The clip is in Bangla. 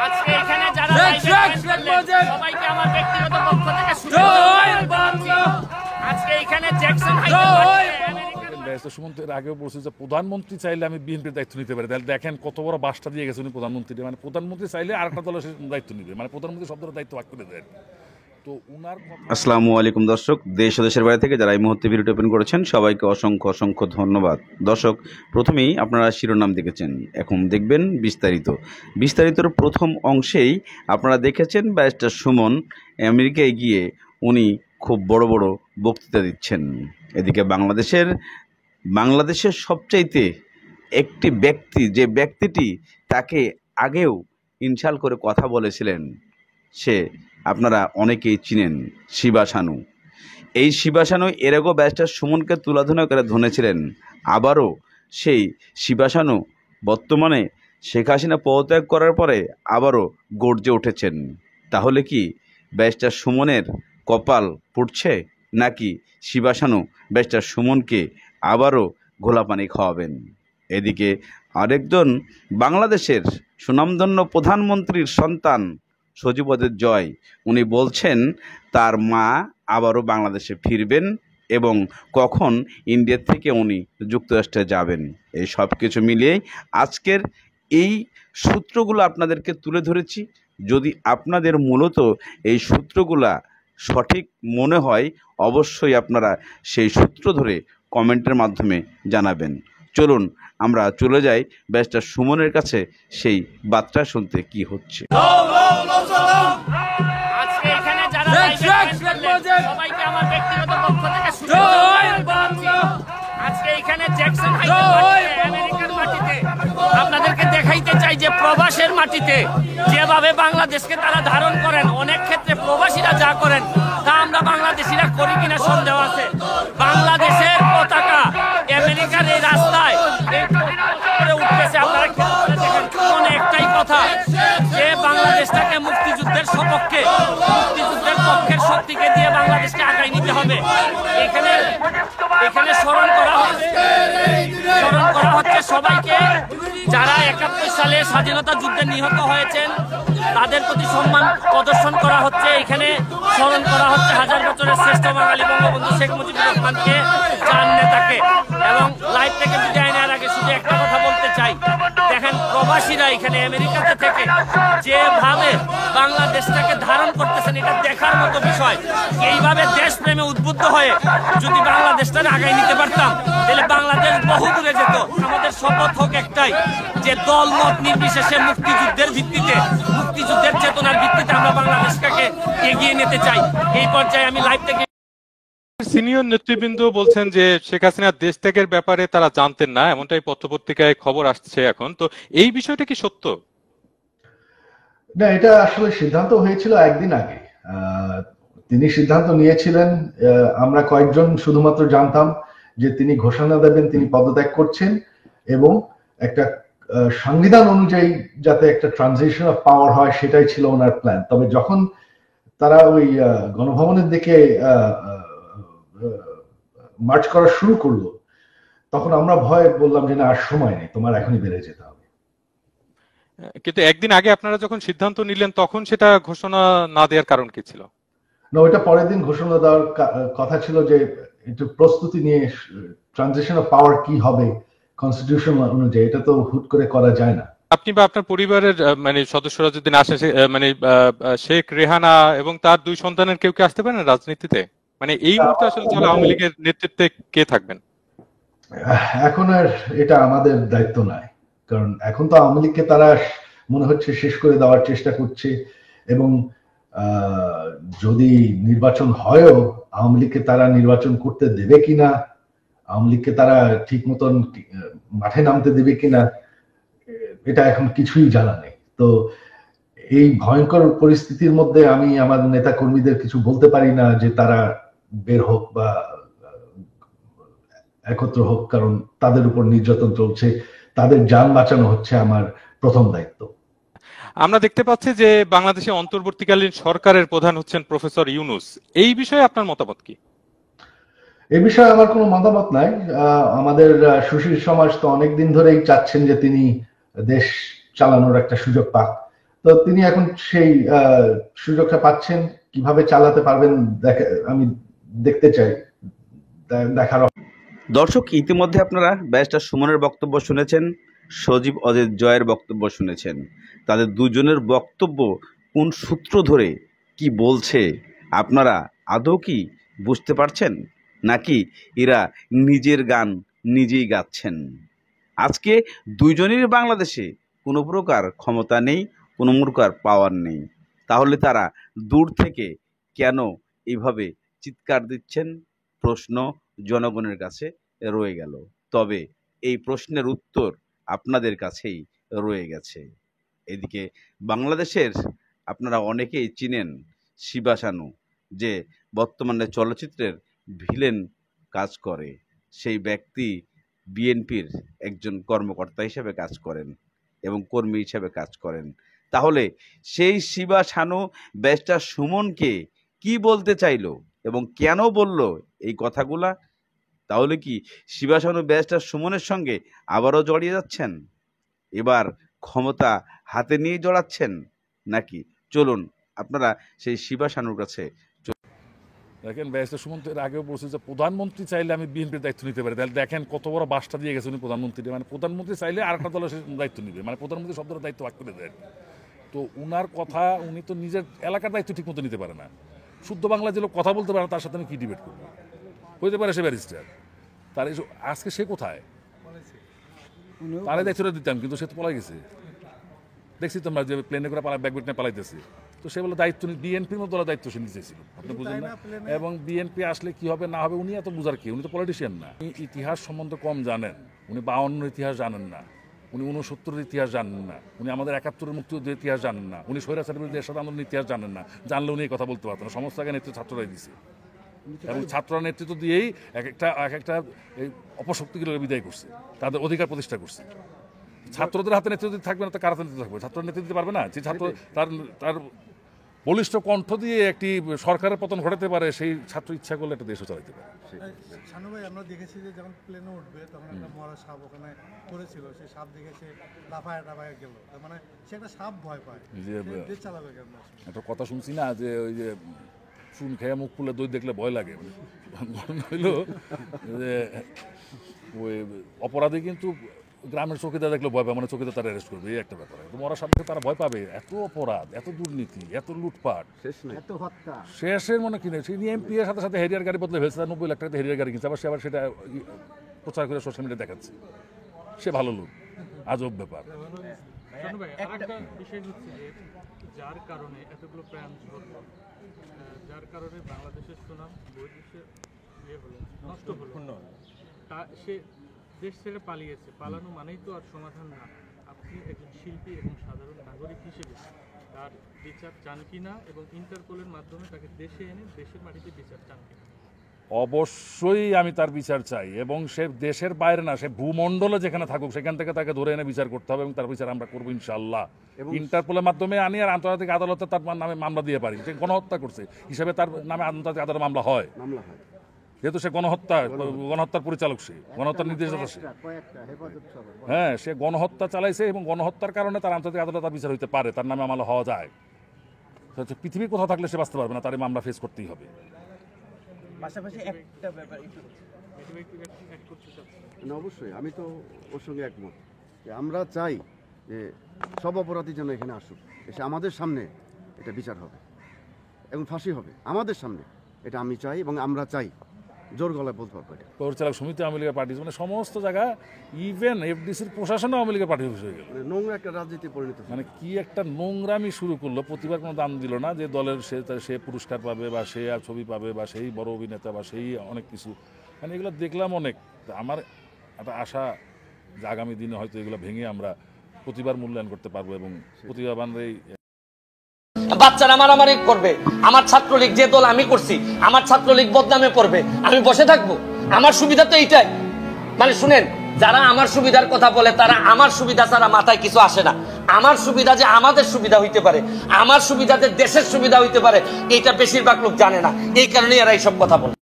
আজকে এখানে যারা সবাইকে আমার ব্যক্তিগত পক্ষ থেকে শুভেচ্ছা। আজকে এখানে জ্যাকসন সুমন এর আগেও বলছে যে প্রধানমন্ত্রী চাইলে আমি বিএনপির দায়িত্ব নিতে পারি। তাহলে দেখেন কত বড় বাসটা দিয়ে গেছে উনি প্রধানমন্ত্রী। মানে প্রধানমন্ত্রী চাইলে আরেকটা দলের দায়িত্ব নিবে, মানে প্রধানমন্ত্রী সব দলের দায়িত্ব ভাগ করে দেয়। তো উনার আসসালামু আলাইকুম দর্শক, দেশ ও দেশের বাইরে থেকে যারা এই মুহূর্তে ভিডিওটি ওপেন করেছেন সবাইকে অসংখ্য অসংখ্য ধন্যবাদ। দর্শক, প্রথমেই আপনারা শিরোনাম দেখেছেন, এখন দেখবেন বিস্তারিতর প্রথম অংশেই আপনারা দেখেছেন ব্যারিস্টার সুমন আমেরিকায় গিয়ে উনি খুব বড় বড় বক্তৃতা দিচ্ছেন। এদিকে বাংলাদেশের সবচাইতে একটি ব্যক্তি, যে ব্যক্তিটি তাকে আগেও ইনশাল করে কথা বলেছিলেন, সে আপনারা অনেকেই চিনেন, শিবা সানু। এই শিবা সানু এর আগেও ব্যারিস্টার সুমনকে তুলাধুনা করে ধরেছিলেন। আবারও সেই শিবা সানু বর্তমানে শেখ হাসিনা পদত্যাগ করার পরে আবারও গর্জে উঠেছেন। তাহলে কি ব্যারিস্টার সুমনের কপাল পুড়ছে, নাকি শিবা সানু ব্যারিস্টার সুমনকে আবারও ঘোলাপানি খাওয়াবেন? এদিকে আরেকজন বাংলাদেশের সুনামধন্য প্রধানমন্ত্রীর সন্তান সজীবদের জয়, উনি বলছেন তার মা আবারও বাংলাদেশে ফিরবেন এবং কখন ইন্ডিয়া থেকে উনি যুক্তরাষ্ট্রে যাবেন। এই সব কিছু মিলিয়ে আজকের এই সূত্রগুলো আপনাদেরকে তুলে ধরেছি। যদি আপনাদের মূলত এই সূত্রগুলা সঠিক মনে হয়, অবশ্যই আপনারা সেই সূত্র ধরে কমেন্টের মাধ্যমে জানাবেন। চলুন আমরা চলে যাই ব্যারিস্টার সুমনের কাছে সেই বার্তা শুনতে কি হচ্ছে। আজকে এখানে যারা সবাইকে আমার ব্যক্তিগত পক্ষ থেকে শুভেচ্ছা। আজকে এখানে জ্যাকসন আমেরিকার মাটিতে আপনাদেরকে দেখাইতে চাই যে প্রবাসের মাটিতে যেভাবে বাংলাদেশকে তারা ধারণ করেন, অনেক ক্ষেত্রে প্রবাসীরা যা করেন তা আমরা বাংলাদেশিরা করি কিনা সন্দেহ আছে। বাংলাদেশের পতাকা আমেরিকার এই রাস্তায় উঠতেছে, আপনারা দেখেন। একটাই কথা যে বাংলাদেশটাকে মুক্তিযুদ্ধের সপক্ষে, মুক্তিযুদ্ধের পক্ষের শক্তিকে দিয়ে বাংলাদেশকে আগায় নিতে হবে। এখানে স্মরণ করা হচ্ছে সবাইকে যারা 71 সালে স্বাধীনতা যুদ্ধে নিহত হয়েছেন, তাদের প্রতি সম্মান প্রদর্শন করা হচ্ছে। এখানে স্মরণ করা হচ্ছে হাজার বছরের শ্রেষ্ঠ বাঙালি বঙ্গবন্ধু শেখ মুজিবুর রহমানকে, চার নেতাকে। এবং লাইভ থেকে বিদায় নেওয়ার আগে শুধু একটা কথা বলতে চাই, দেখেন প্রবাসীরা এখানে আমেরিকাতে থেকে যেভাবে বাংলাদেশটাকে ধারণ করতেছেন, এটা দেখার মতো বিষয়। এইভাবে দেশপ্রেমে উদ্বুদ্ধ হয়ে যদি বাংলাদেশটাকে আগায় নিতে পারতাম, তাহলে বাংলাদেশ বহু দূরে যেত। আমাদের শপথ হোক একটাই, যে দল মত নির্বিশেষে মুক্তিযুদ্ধের ভিত্তিতে, মুক্তিযুদ্ধের চেতনার ভিত্তিতে আমরা বাংলাদেশটাকে এগিয়ে নিতে চাই। এই পর্যায়ে আমি লাইভ থেকে সিনিয়র নেতৃবৃন্দ বলছেন যে শেখ হাসিনার দেশ ত্যাগের ব্যাপারে তারা জানতেন না, এমনটাই পত্রপত্রিকায় খবর আসছে এখন। তো এই বিষয়টা কি সত্য? না, এটা আসলে সিদ্ধান্ত হয়েছিল একদিন আগে। তিনি সিদ্ধান্ত নিয়েছিলেন, আমরা কয়েকজন শুধুমাত্র জানতাম যে তিনি ঘোষণা দেবেন তিনি পদত্যাগ করছেন এবং একটা সংবিধান অনুযায়ী যাতে একটা ট্রানজিশন অফ পাওয়ার হয়, সেটাই ছিল ওনার প্ল্যান। তবে যখন তারা ওই গণভবনের দিকে মার্চ করা শুরু করলো, তখন আমরা ভয় বললাম যে না, আর সময় নেই, তোমার এখনই বেড়ে যেতে হবে। কিন্তু একদিন আগে আপনারা যখন সিদ্ধান্ত নিলেন, তখন সেটা ঘোষণা না দেওয়ার কারণ কি ছিল? না, ওইটা পরের দিন ঘোষণা দেওয়ার কথা ছিল, যে একটু প্রস্তুতি নিয়ে ট্রানজিশন অফ পাওয়ার কি হবে কনস্টিটিউশন অনুযায়ী, এটা তো হুট করে করা যায় না। আপনি বা আপনার পরিবারের মানে সদস্যরা যদি না আসে, মানে শেখ রেহানা এবং তার দুই সন্তানের কেউ কি আসতে পারেন রাজনীতিতে? মানে এই মুহূর্তে আসলে আওয়ামী লীগের নেতৃত্বে কে থাকবেন? এখন আর এটা আমাদের দায়িত্ব নয়, কারণ এখন তো আওয়ামী লীগকে তারা মনে হচ্ছে শেষ করে দেওয়ার চেষ্টা করছে। এবং যদি নির্বাচন হয়ও, আওয়ামী লীগকে তারা নির্বাচন করতে দেবে কিনা, আওয়ামী লীগকে তারা ঠিক মতন মাঠে নামতে দেবে কিনা, এটা এখন কিছুই জানা নেই। তো এই ভয়ঙ্কর পরিস্থিতির মধ্যে আমি আমার নেতা কর্মীদের কিছু বলতে পারি না যে তারা বের হোক বা একত্র হোক, কারণ তাদের উপর নির্যাতন চলছে, তাদের যান বাঁচানো হচ্ছে আমার প্রথম দায়িত্ব। আমরা দেখতে পাচ্ছি যে বাংলাদেশে অন্তর্বর্তীকালীন সরকারের প্রধান হচ্ছেন প্রফেসর ইউনূস। এই বিষয়ে আপনার মতামত কি? এই বিষয়ে আমার কোনো মতামত নাই। আমাদের সুশীল সমাজ তো অনেকদিন ধরেই চাচ্ছেন যে তিনি দেশ চালানোর একটা সুযোগ পাক। তো তিনি এখন সেই সুযোগটা পাচ্ছেন, কিভাবে চালাতে পারবেন আমি দেখতে চাই, দেখার। দর্শক, ইতিমধ্যে আপনারা ব্যারিস্টার সুমনের বক্তব্য শুনেছেন, সজীব অজিত জয়ের বক্তব্য শুনেছেন। তাদের দুজনের বক্তব্য কোন সূত্র ধরে কি বলছে আপনারা আদৌ কি বুঝতে পারছেন, নাকি এরা নিজের গান নিজেই গাচ্ছেন? আজকে দুইজনেরই বাংলাদেশে কোনো প্রকার ক্ষমতা নেই, কোনো প্রকার পাওয়ার নেই, তাহলে তারা দূর থেকে কেন এইভাবে চিৎকার দিচ্ছেন? প্রশ্ন জনগণের কাছে রয়ে গেল। তবে এই প্রশ্নের উত্তর আপনাদের কাছেই রয়ে গেছে। এদিকে বাংলাদেশের আপনারা অনেকেই চিনেন শিবা শানু, যে বর্তমানে চলচ্চিত্রের ভিলেন কাজ করে। সেই ব্যক্তি বিএনপির একজন কর্মকর্তা হিসেবে কাজ করেন এবং কর্মী হিসেবে কাজ করেন। তাহলে সেই শিবা শানু ব্যারিস্টার সুমনকে কি বলতে চাইলো এবং কেন বলল এই কথাগুলা? তাহলে কি শিবা শানু ব্যারিস্টার সুমনের সঙ্গে আবারও জড়িয়ে যাচ্ছেন? এবার ক্ষমতা হাতে নিয়ে জড়াচ্ছেন নাকি? চলুন আপনারা সেই শিবা শানুর কাছে। দেখেন, ব্যারিস্টার সুমন তো এর আগেও বলছে যে প্রধানমন্ত্রী চাইলে আমি বিএনপির দায়িত্ব নিতে পারি। তাহলে দেখেন কত বড় বাসটা দিয়ে গেছে উনি প্রধানমন্ত্রী। মানে প্রধানমন্ত্রী চাইলে আরেকটা দলের দায়িত্ব নিবে, মানে প্রধানমন্ত্রী সব দলের দায়িত্ব ভাগ করে দেয়। তো উনার কথা, উনি তো নিজের এলাকার দায়িত্ব ঠিক মতো নিতে পারে না। শুদ্ধ বাংলা যে লোক কথা বলতে পারে তার সাথে আমি কি ডিবেট করবো? হইতে পারে সে ব্যারিস্টার, তার আজকে সে কোথায়? তারে দায়িত্বটা দিতাম, কিন্তু সে তো পলাই গেছে। দেখছি তোমরা যে প্লেনে করে ব্যাকবেট নিয়ে পালাইতেছে। তো সে বলে দায়িত্ব বিএনপির মতো দলের দায়িত্ব সে নিচেছিল, আপনি বুঝলেন না? এবং বিএনপি আসলে কি হবে না হবে উনি এত বুঝার কি? উনি তো পলিটিশিয়ান না। উনি ইতিহাস সম্বন্ধে কম জানেন। উনি 52 ইতিহাস জানেন না, উনি 69 ইতিহাস জানেন না, উনি আমাদের 71 মুক্তিযুদ্ধের ইতিহাস জানেন না, উনি স্বৈরাচারের বিরুদ্ধে এরশাদ আন্দোলনের ইতিহাস জানেন না। জানলে উনি এই কথা বলতে পারতেন না। সমস্ত আগে নেতৃত্ব ছাত্ররাই দিছে এবং ছাত্ররা নেতৃত্ব দিয়েই এক একটা এই অপশক্তিগুলোর বিদায় করছে, তাদের অধিকার প্রতিষ্ঠা করছে। ছাত্রদের হাতে নেতৃত্ব থাকবে না তো কার হাতে নেতৃত্ব থাকবে? ছাত্র নেতৃত্ব দিতে পারবে না। যে ছাত্র তার বলিষ্ঠ কণ্ঠ দিয়ে একটি সরকারের পতন ঘটাতে পারে, সেই ছাত্র ইচ্ছা করলে একটা দেশও চালাতে পারে। শানু ভাই, আমরা দেখেছি যে যখন প্লেনে উঠবে তখন একটা মরা সাপ ওখানে পড়েছিল, সেই সাপ দেখে সে লাফায় গেল। মানে সে একটা সাপ ভয় পায়, দেশ চালাবে কেন? একটা কথা শুনছি না যে ওই যে চুন খেয়ে মুখ খুলে দই দেখলে ভয় লাগে। হইল যে ওই অপরাধী কিন্তু গ্রামের চৌকিদার দেখলে ভয় পায়, মানে চৌকিদার তারা অ্যারেস্ট করবে, এই একটা ব্যাপার। মরা সামনে তারা ভয় পাবে। এত অপরাধ, এত দুর্নীতি, এত লুটপাট, শেষের মনে কিনে সে এমপি এর সাথে সাথে হেরিয়ার গাড়ি বদলে ফেলছে। 90 লাখ টাকাতে হেরিয়ার গাড়ি কিনছে, আবার সে সেটা প্রচার করে সোশ্যাল মিডিয়া দেখাচ্ছে সে ভালো লোক। আজব ব্যাপার। যার কারণে এতগুলো প্রাণ ঝরলো, যার কারণে বাংলাদেশের সুনাম বৈদেশে নষ্ট হলো, তা সে দেশ ছেড়ে পালিয়েছে। পালানো মানেই তো আর সমাধান না। আপনি একজন শিল্পী এবং সাধারণ নাগরিক হিসেবে তার বিচার চান কিনা এবং ইন্টারপোলের মাধ্যমে তাকে দেশে এনে দেশের মাটিতে বিচার চান কিনা? অবশ্যই আমি তার বিচার চাই, এবং সে দেশের বাইরে না, সে ভূমণ্ডলে যেখানে থাকুক সেখান থেকে তাকে ধরে এনে বিচার করতে হবে, এবং তার বিচার আমরা করবো ইনশাআল্লাহ। ইন্টারপোলের মাধ্যমে আনি আর আন্তর্জাতিক আদালতে তার নামে মামলা দিয়ে পারি। সে গণহত্যা করছে হিসাবে তার নামে আন্তর্জাতিক আদালতে মামলা হয়, যেহেতু সে গণহত্যার পরিচালক, সে গণহত্যার নির্দেশদাতা। হ্যাঁ, সে গণহত্যা চালাইছে এবং গণহত্যার কারণে তার আন্তর্জাতিক আদালত তার বিচার হইতে পারে, তার নামে মামলা হওয়া যায়। পৃথিবীর কোথাও থাকলে সে বাঁচতে পারবে না, তার মামলা ফেস করতেই হবে। পাশাপাশি একটা ব্যাপার অবশ্যই আমি তো ওর সঙ্গে একমত। আমরা চাই যে সব অপরাধী যেন এখানে আসুক, এসে আমাদের সামনে এটা বিচার হবে এবং ফাঁসি হবে আমাদের সামনে, এটা আমি চাই এবং আমরা চাই। জোর গলায় বলতে পারবো। এটা পরিচালক সমিতি আওয়ামী লীগের পার্টি, মানে সমস্ত জায়গা, ইভেন এফডিসির প্রশাসন আওয়ামী লীগের পার্টি হয়ে গেল। মানে নোংরা একটা রাজনীতি পরিণত, মানে কি একটা নোংরামি শুরু করলো। প্রতিবার কোনো দাম দিল না যে দলের সে পুরস্কার পাবে বা সে ছবি পাবে বা সেই বড় অভিনেতা বা সেই অনেক কিছু। মানে এগুলো দেখলাম অনেক। আমার একটা আশা যে আগামী দিনে হয়তো এগুলো ভেঙে আমরা প্রতিবার মূল্যায়ন করতে পারবো এবং প্রতিভাবানরাই। বাচ্চারা মারামারি করবে, আমার ছাত্রলীগ যে দল আমি করছি, আমার ছাত্রলীগ বদনামে পড়বে, আমি বসে থাকবো? আমার সুবিধা তো এইটাই। মানে শুনেন, যারা আমার সুবিধার কথা বলে তারা আমার সুবিধা ছাড়া মাথায় কিছু আসে না। আমার সুবিধা যে আমাদের সুবিধা হইতে পারে, আমার সুবিধা যে দেশের সুবিধা হইতে পারে, এইটা বেশিরভাগ লোক জানে না। এই কারণে এরা এইসব কথা বলে।